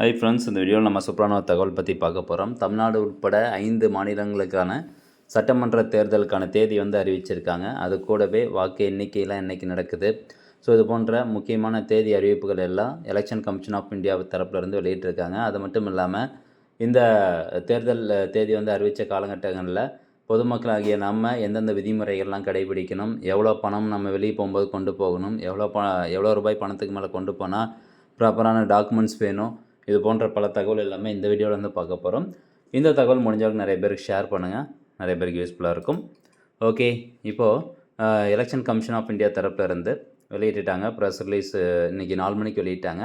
Hi friends, இந்த வீடியோவில் நம்ம சூப்பரான ஒரு தகவல் பற்றி பார்க்க போகிறோம். தமிழ்நாடு உட்பட 5 மாநிலங்களுக்கான சட்டமன்ற தேர்தலுக்கான தேதி வந்து அறிவிச்சிருக்காங்க. அது கூடவே வாக்கு எண்ணிக்கையெல்லாம் என்றைக்கு நடக்குது, ஸோ இது போன்ற முக்கியமான தேதி அறிவிப்புகள் எல்லாம் எலெக்ஷன் கமிஷன் ஆஃப் இந்தியா தரப்புலேருந்து வெளியிட்டிருக்காங்க. அது மட்டும் இல்லாமல் இந்த தேர்தல் தேதி வந்து அறிவித்த காலகட்டங்களில் பொதுமக்களாகிய நம்ம எந்தெந்த விதிமுறைகள்லாம் கடைபிடிக்கணும், எவ்வளோ பணம் நம்ம வெளியே போகும்போது கொண்டு போகணும், எவ்வளோ ரூபாய் பணத்துக்கு மேலே கொண்டு போனால் ப்ராப்பரான டாக்குமெண்ட்ஸ் வேணும், இது போன்ற பல தகவல் எல்லாமே இந்த வீடியோவில் வந்து பார்க்க போகிறோம். இந்த தகவல் முடிஞ்சவங்க நிறைய பேருக்கு ஷேர் பண்ணுங்கள், நிறைய பேருக்கு யூஸ்ஃபுல்லாக இருக்கும். ஓகே, இப்போது எலெக்ஷன் கமிஷன் ஆஃப் இந்தியா தரப்புலேருந்து வெளியிட்டாங்க. ப்ரெஸ் ரிலீஸ் இன்றைக்கி 4 மணிக்கு வெளியிட்டாங்க.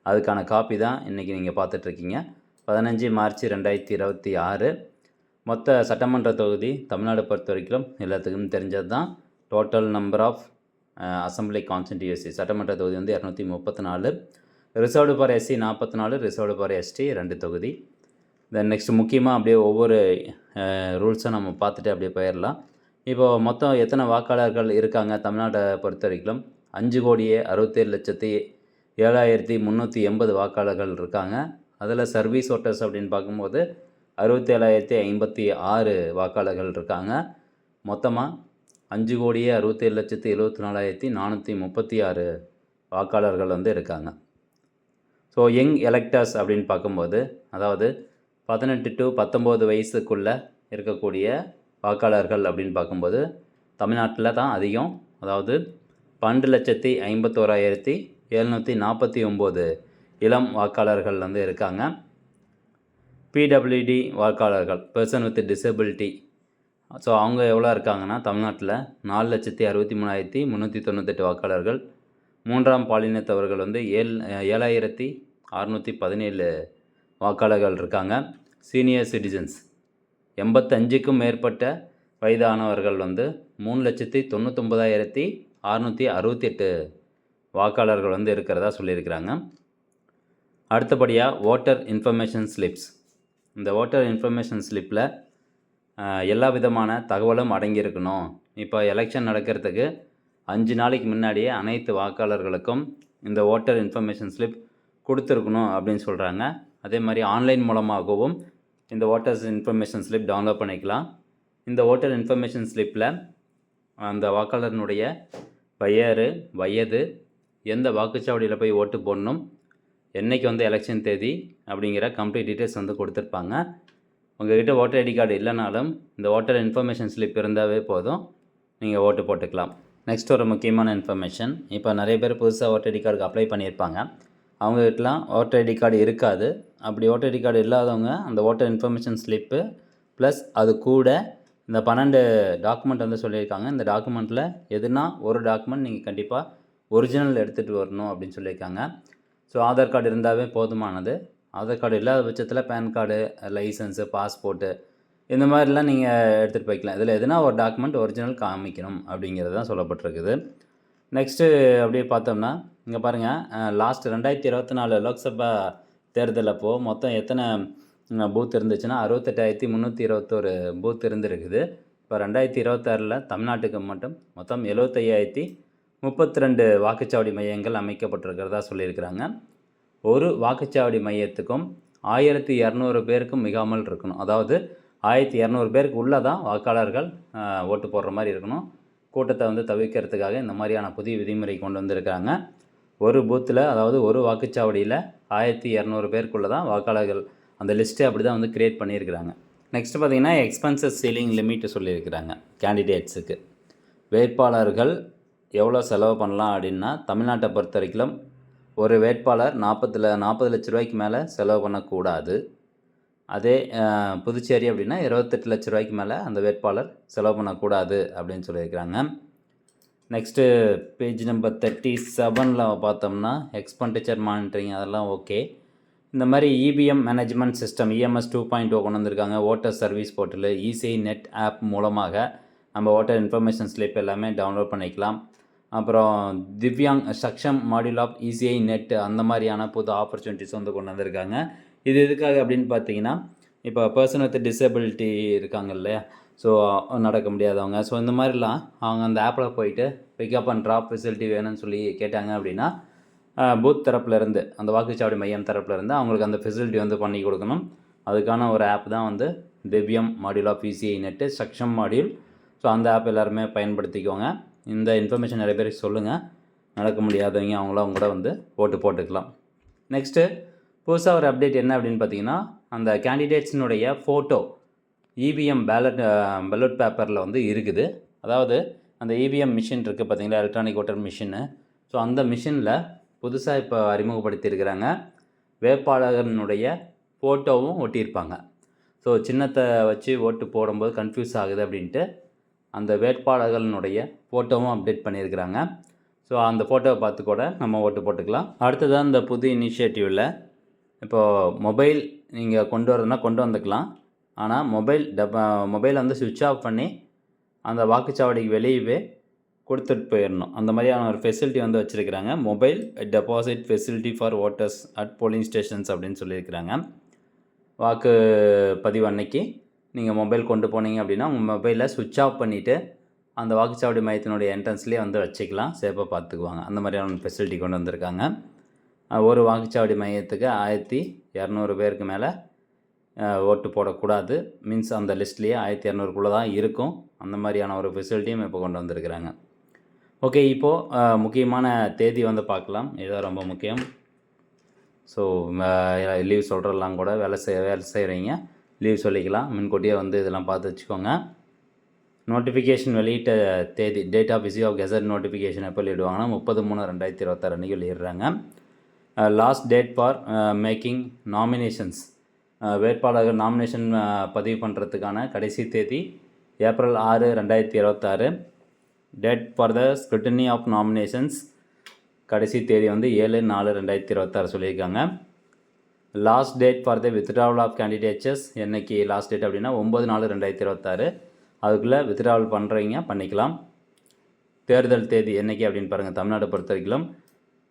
அதுக்கான காப்பி தான் இன்றைக்கி நீங்கள் பார்த்துட்ருக்கீங்க. 15 மார்ச் 2026 மொத்த சட்டமன்ற தொகுதி தமிழ்நாடு பொறுத்த வரைக்கும் எல்லாத்துக்கும் தெரிஞ்சது தான். Total number of assembly constituency சட்டமன்ற தொகுதி வந்து 234. Reserved for SC 44, reserved for ST 2 தொகுதி. தென் நெக்ஸ்ட் முக்கியமாக அப்படியே ஒவ்வொரு ரூல்ஸும் நம்ம பார்த்துட்டு அப்படியே போயிடலாம். இப்போது மொத்தம் எத்தனை வாக்காளர்கள் இருக்காங்க தமிழ்நாட்டை பொறுத்த வரைக்கும்? 5,67,780 வாக்காளர்கள் இருக்காங்க. அதில் சர்வீஸ் ஓட்டர்ஸ் அப்படின்னு பார்க்கும்போது 67,056 வாக்காளர்கள் இருக்காங்க. மொத்தமாக 5,67,74,436 வாக்காளர்கள் வந்து இருக்காங்க. ஸோ யங் எலெக்டர்ஸ் அப்படின்னு பார்க்கும்போது, அதாவது 18 to 19 வயசுக்குள்ளே இருக்கக்கூடிய வாக்காளர்கள் அப்படின்னு பார்க்கும்போது தமிழ்நாட்டில் தான் அதிகம். அதாவது 12,51,749 இளம் வாக்காளர்கள் வந்து இருக்காங்க. பிடபிள்யூடி வாக்காளர்கள், பர்சன் வித் டிசபிலிட்டி, ஸோ அவங்க எவ்வளோ இருக்காங்கன்னா தமிழ்நாட்டில் 4,63,398 வாக்காளர்கள். மூன்றாம் பாலினத்தவர்கள் வந்து 7,617 வாக்காளர்கள் இருக்காங்க. சீனியர் சிட்டிசன்ஸ் 85க்கும் மேற்பட்ட வயதானவர்கள் வந்து 3,99,668 வாக்காளர்கள் வந்து இருக்கிறதா சொல்லியிருக்கிறாங்க. அடுத்தபடியாக ஓட்டர் இன்ஃபர்மேஷன் ஸ்லிப்ஸ். இந்த ஓட்டர் இன்ஃபர்மேஷன் ஸ்லிப்பில் எல்லா விதமான தகவலும் அடங்கியிருக்கணும். இப்போ எலெக்ஷன் நடக்கிறதுக்கு 5 நாளைக்கு முன்னாடியே அனைத்து வாக்காளர்களுக்கும் இந்த ஓட்டர் இன்ஃபர்மேஷன் ஸ்லிப் கொடுத்துருக்கணும் அப்படின்னு சொல்கிறாங்க. அதே மாதிரி ஆன்லைன் மூலமாகவும் இந்த ஓட்டர்ஸ் இன்ஃபர்மேஷன் ஸ்லிப் டவுன்லோட் பண்ணிக்கலாம். இந்த ஓட்டர் இன்ஃபர்மேஷன் ஸ்லிப்பில் அந்த வாக்காளர்னுடைய பெயர், வயது, எந்த வாக்குச்சாவடியில் போய் ஓட்டு போடணும், என்றைக்கு வந்து எலெக்ஷன் தேதி அப்படிங்கிற கம்ப்ளீட் டீட்டெயில்ஸ் வந்து கொடுத்துருப்பாங்க. உங்கள்கிட்ட ஓட்டர் ஐடி கார்டு இல்லைனாலும் இந்த ஓட்டர் இன்ஃபர்மேஷன் ஸ்லிப் இருந்தாவே போதும், நீங்கள் ஓட்டு போட்டுக்கலாம். நெக்ஸ்ட் ஒரு முக்கியமான இன்ஃபர்மேஷன். இப்போ நிறைய பேர் புதுசாக ஓட்டர் ஐடி கார்டுக்கு அப்ளை பண்ணியிருப்பாங்க. அவங்ககிட்டலாம் ஓட்டர் ஐடி கார்டு இருக்காது. அப்படி ஓட்டர் ஐடி கார்டு இல்லாதவங்க அந்த ஓட்டர் இன்ஃபர்மேஷன் ஸ்லிப்பு ப்ளஸ் அது கூட இந்த 12 டாக்குமெண்ட் வந்து சொல்லியிருக்காங்க. இந்த டாக்குமெண்ட்டில் எதுனா ஒரு டாக்குமெண்ட் நீங்கள் கண்டிப்பாக ஒரிஜினல் எடுத்துகிட்டு வரணும் அப்படின்னு சொல்லியிருக்காங்க. ஸோ ஆதார் கார்டு இருந்தாவே போதுமானது. ஆதார் கார்டு இல்லாத பட்சத்தில் பேன் கார்டு, லைசன்ஸு, பாஸ்போர்ட்டு இந்த மாதிரிலாம் நீங்கள் எடுத்துகிட்டு போய்க்கலாம். இதில் எதுனா ஒரு டாக்குமெண்ட் ஒரிஜினல் காமிக்கணும் அப்படிங்கிறது தான் சொல்லப்பட்டிருக்குது. நெக்ஸ்ட்டு அப்படியே பார்த்தோம்னா இங்கே பாருங்கள், லாஸ்ட் 2024 லோக்சபா தேர்தல் அப்போது மொத்தம் எத்தனை பூத் இருந்துச்சுன்னா 68,321 பூத் இருந்துருக்குது. இப்போ 2026 தமிழ்நாட்டுக்கு மட்டும் மொத்தம் 75,032 வாக்குச்சாவடி மையங்கள் அமைக்கப்பட்டிருக்கிறதா சொல்லியிருக்கிறாங்க. ஒரு வாக்குச்சாவடி மையத்துக்கும் 1,200 பேருக்கும் மிகாமல் இருக்கணும். அதாவது 1,200 பேருக்கு உள்ளே தான் வாக்காளர்கள் ஓட்டு போடுற மாதிரி இருக்கணும். கூட்டத்தை வந்து தவிர்க்கிறதுக்காக இந்த மாதிரியான புதிய விதிமுறை கொண்டு வந்திருக்காங்க. ஒரு பூத்தில், அதாவது ஒரு வாக்குச்சாவடியில் 1,200 பேருக்குள்ளே தான் வாக்காளர்கள். அந்த லிஸ்ட்டு அப்படி தான் வந்து க்ரியேட் பண்ணியிருக்கிறாங்க. நெக்ஸ்ட்டு பார்த்திங்கன்னா எக்ஸ்பென்சஸ் சீலிங் லிமிட்டு சொல்லியிருக்கிறாங்க. கேண்டிடேட்ஸுக்கு வேட்பாளர்கள் எவ்வளோ செலவு பண்ணலாம் அப்படின்னா, தமிழ்நாட்டை பொறுத்த வரைக்கும் ஒரு வேட்பாளர் 40 லட்ச ரூபாய்க்கு மேலே செலவு பண்ணக்கூடாது. அதே புதுச்சேரி அப்படின்னா 28 லட்ச ரூபாய்க்கு மேலே அந்த வேட்பாளர் செலவு பண்ணக்கூடாது அப்படின்னு சொல்லியிருக்கிறாங்க. நெக்ஸ்ட்டு பேஜ் நம்பர் 37 பார்த்தோம்னா எக்ஸ்பெண்டிச்சர் மானிட்டரிங் அதெல்லாம் ஓகே. இந்த மாதிரி இபிஎம் மேனேஜ்மெண்ட் சிஸ்டம் EMS 2.0 கொண்டு வந்திருக்காங்க. Voter service portal, ECI net app மூலமாக நம்ம ஓட்டர் இன்ஃபர்மேஷன் ஸ்லிப் எல்லாமே டவுன்லோட் பண்ணிக்கலாம். அப்புறம் Divyang Saksham module of ECI net, அந்த மாதிரியான புது ஆப்பர்ச்சுனிட்டிஸ் வந்து கொண்டு வந்திருக்காங்க. இது எதுக்காக அப்படின்னு பார்த்தீங்கன்னா, இப்போ பர்சன் வித் டிசபிலிட்டி இருக்காங்க இல்லையா, ஸோ நடக்க முடியாதவங்க, ஸோ இந்த மாதிரிலாம் அவங்க அந்த ஆப்பில் போயிட்டு பிக்கப் அண்ட் ட்ராப் ஃபெசிலிட்டி வேணும்னு சொல்லி கேட்டாங்க அப்படின்னா பூத் தரப்புலேருந்து அந்த வாக்குச்சாவடி மையம் தரப்புலேருந்து அவங்களுக்கு அந்த ஃபெசிலிட்டி வந்து பண்ணி கொடுக்கணும். அதுக்கான ஒரு ஆப் தான் வந்து திவ்யம் module of ECI net Saksham module. So அந்த ஆப் எல்லாருமே பயன்படுத்திக்கோங்க. இந்த இன்ஃபர்மேஷன் நிறைய பேருக்கு சொல்லுங்கள். நடக்க முடியாதவங்க அவங்களாம் கூட வந்து ஓட்டு போட்டுக்கலாம். நெக்ஸ்ட்டு புதுசாக ஒரு அப்டேட் என்ன அப்படின்னு பார்த்தீங்கன்னா, அந்த கேண்டிடேட்ஸினுடைய ஃபோட்டோ இவிஎம் பேலட் பேப்பரில் வந்து இருக்குது. அதாவது அந்த இவிஎம் மிஷின் இருக்குது பார்த்தீங்களா, எலக்ட்ரானிக் ஓட்டர் மிஷினு. ஸோ அந்த மிஷினில் புதுசாக இப்போ அறிமுகப்படுத்தியிருக்கிறாங்க. வேட்பாளர்களுடைய ஃபோட்டோவும் ஒட்டியிருப்பாங்க. ஸோ சின்னத்தை வச்சு ஓட்டு போடும்போது கன்ஃபியூஸ் ஆகுது அப்படின்ட்டு அந்த வேட்பாளர்களுடைய ஃபோட்டோவும் அப்டேட் பண்ணியிருக்கிறாங்க. ஸோ அந்த ஃபோட்டோவை பார்த்து கூட நம்ம ஓட்டு போட்டுக்கலாம். அடுத்ததாக இந்த புது இனிஷியேட்டிவில் இப்போது மொபைல் நீங்கள் கொண்டு வரதுனா கொண்டு வந்துக்கலாம். ஆனால் மொபைலை வந்து சுவிட்ச் ஆஃப் பண்ணி அந்த வாக்குச்சாவடிக்கு வெளியவே கொடுத்துட்டு போயிடணும். அந்த மாதிரியான ஒரு ஃபெசிலிட்டி வந்து வச்சுருக்கிறாங்க. Mobile deposit facility for voters at polling stations அப்படின்னு சொல்லியிருக்கிறாங்க. வாக்குப்பதிவு அன்னைக்கு நீங்கள் மொபைல் கொண்டு போனீங்க அப்படின்னா உங்கள் மொபைலை சுவிட்ச் ஆஃப் பண்ணிவிட்டு அந்த வாக்குச்சாவடி மையத்தினுடைய என்ட்ரன்ஸ்லேயே வந்து வச்சுக்கலாம். சேஃபாக பார்த்துக்குவாங்க. அந்த மாதிரியான ஃபெசிலிட்டி கொண்டு வந்திருக்காங்க. ஒரு வாக்குச்சாவடி மையத்துக்கு 1200 பேருக்கு மேலே ஓட்டு போடக்கூடாது. மீன்ஸ் அந்த லிஸ்ட்லேயே 1200க்குள்ளே தான் இருக்கும். அந்த மாதிரியான ஒரு ஃபெசிலிட்டியும் இப்போ கொண்டு வந்திருக்கிறாங்க. ஓகே, இப்போது முக்கியமான தேதி வந்து பார்க்கலாம். இதுதான் ரொம்ப முக்கியம். ஸோ லீவ் சொல்கிறலாம் கூட வேலை செய்கிறீங்க லீவ் சொல்லிக்கலாம். முன்கூட்டியே வந்து இதெல்லாம் பார்த்து வச்சுக்கோங்க. நோட்டிஃபிகேஷன் வெளியிட்ட தேதி date of issue of gazette notification எப்போ வெளியிடுவாங்கன்னா 30/3/2026 அன்றைக்கி வெளியிடுறாங்க. Last date for making nominations வேட்பாளர்கள் நாமினேஷன் பதிவு பண்ணுறதுக்கான கடைசி தேதி April 6, 2026. Date for the scrutiny of nominations கடைசி தேதி வந்து 7, 4, 2026 சொல்லியிருக்காங்க. Last date for the withdrawal of candidatures என்னைக்கு லாஸ்ட் டேட் அப்படின்னா 9, 4, 2026. அதுக்குள்ளே வித்ட்ராவல் பண்ணுறீங்க பண்ணிக்கலாம். தேர்தல் தேதி என்றைக்கு அப்படின்னு பாருங்கள். தமிழ்நாடு பொறுத்த வரைக்கும்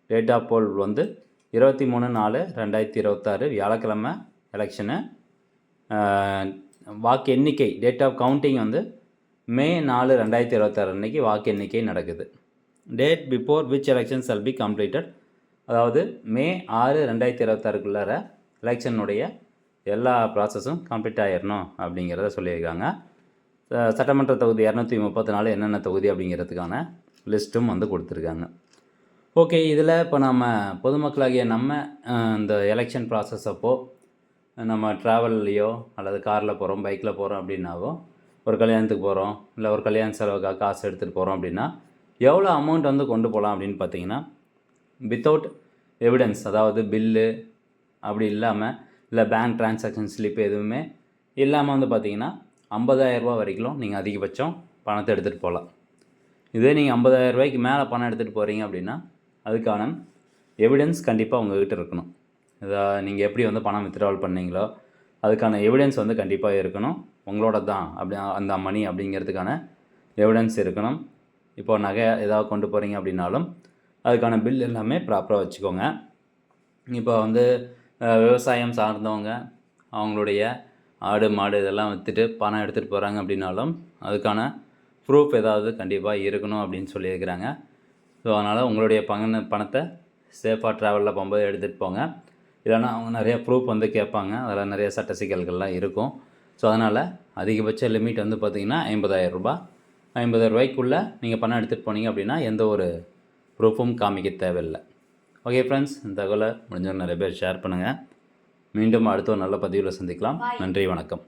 டேட் ஆஃப் போல் வந்து 23, 4, 2026 வியாழக்கிழமை எலெக்ஷனு. வாக்கு எண்ணிக்கை டேட் ஆஃப் கவுண்டிங் வந்து மே 4, 2026 அன்றைக்கி வாக்கு எண்ணிக்கை நடக்குது. Date before which election shall be completed அதாவது மே 6, 2026க்குள்ளார எலெக்ஷனுடைய எல்லா ப்ராசஸும் கம்ப்ளீட் ஆகிடணும் அப்படிங்கிறத சொல்லியிருக்காங்க. சட்டமன்ற தொகுதி 234 என்னென்ன தொகுதி அப்படிங்கிறதுக்கான லிஸ்ட்டும் வந்து கொடுத்துருக்காங்க. ஓகே, இதில் இப்போ நம்ம பொதுமக்களாகிய நம்ம இந்த எலெக்ஷன் ப்ராசஸ் அப்போது நம்ம ட்ராவல்லையோ அல்லது காரில் போகிறோம், பைக்கில் போகிறோம் அப்படின்னாவோ, ஒரு கல்யாணத்துக்கு போகிறோம் இல்லை ஒரு கல்யாண செலவுக்காக காசு எடுத்துகிட்டு போகிறோம் அப்படின்னா எவ்வளோ அமௌண்ட் வந்து கொண்டு போகலாம் அப்படின்னு பார்த்தீங்கன்னா, வித்தவுட் எவிடன்ஸ் அதாவது பில்லு அப்படி இல்லாமல் இல்லை பேங்க் ட்ரான்சாக்ஷன் ஸ்லிப் எதுவுமே இல்லாமல் வந்து பார்த்திங்கன்னா 50,000 ரூபா வரைக்கும் நீங்கள் அதிகபட்சம் பணத்தை எடுத்துகிட்டு போகலாம். இதே நீங்கள் 50,000 ரூபாய்க்கு மேலே பணம் எடுத்துகிட்டு போகிறீங்க அப்படின்னா அதுக்கான எவிடன்ஸ் கண்டிப்பாக உங்கள்கிட்ட இருக்கணும். இதை நீங்கள் எப்படி வந்து பணம் வித்ட்ராவல் பண்ணீங்களோ அதுக்கான எவிடன்ஸ் வந்து கண்டிப்பாக இருக்கணும். உங்களோட தான் அப்படி அந்த மணி அப்படிங்கிறதுக்கான எவிடன்ஸ் இருக்கணும். இப்போ நகை ஏதாவது கொண்டு போகிறீங்க அப்படின்னாலும் அதுக்கான பில் எல்லாமே ப்ராப்பராக வச்சுக்கோங்க. இப்போ வந்து விவசாயம் சார்ந்தவங்க அவங்களுடைய ஆடு மாடு இதெல்லாம் விற்றுட்டு பணம் எடுத்துகிட்டு போகிறாங்க அப்படின்னாலும் அதுக்கான ப்ரூஃப் ஏதாவது கண்டிப்பாக இருக்கணும் அப்படின்னு சொல்லியிருக்கிறாங்க. ஸோ அதனால் உங்களுடைய பணத்தை சேஃபாக ட்ராவலில் போகும்போது எடுத்துகிட்டு போங்க. இல்லைனா அவங்க நிறையா ப்ரூஃப் வந்து கேட்பாங்க. அதில் நிறைய சட்ட சிக்கல்கள்லாம் இருக்கும். ஸோ அதனால் அதிகபட்ச லிமிட் வந்து பார்த்திங்கன்னா 50,000 ரூபா. 50,000 ரூபாய்க்குள்ளே நீங்கள் பணம் எடுத்துகிட்டு போனீங்க அப்படின்னா எந்த ஒரு ப்ரூஃபும் காமிக்க தேவையில்லை. ஓகே ஃப்ரெண்ட்ஸ், இந்த தகவலை முடிஞ்சவங்க நிறைய பேர் ஷேர் பண்ணுங்கள். மீண்டும் அடுத்த ஒரு நல்ல பதிவில் சந்திக்கலாம். நன்றி, வணக்கம்.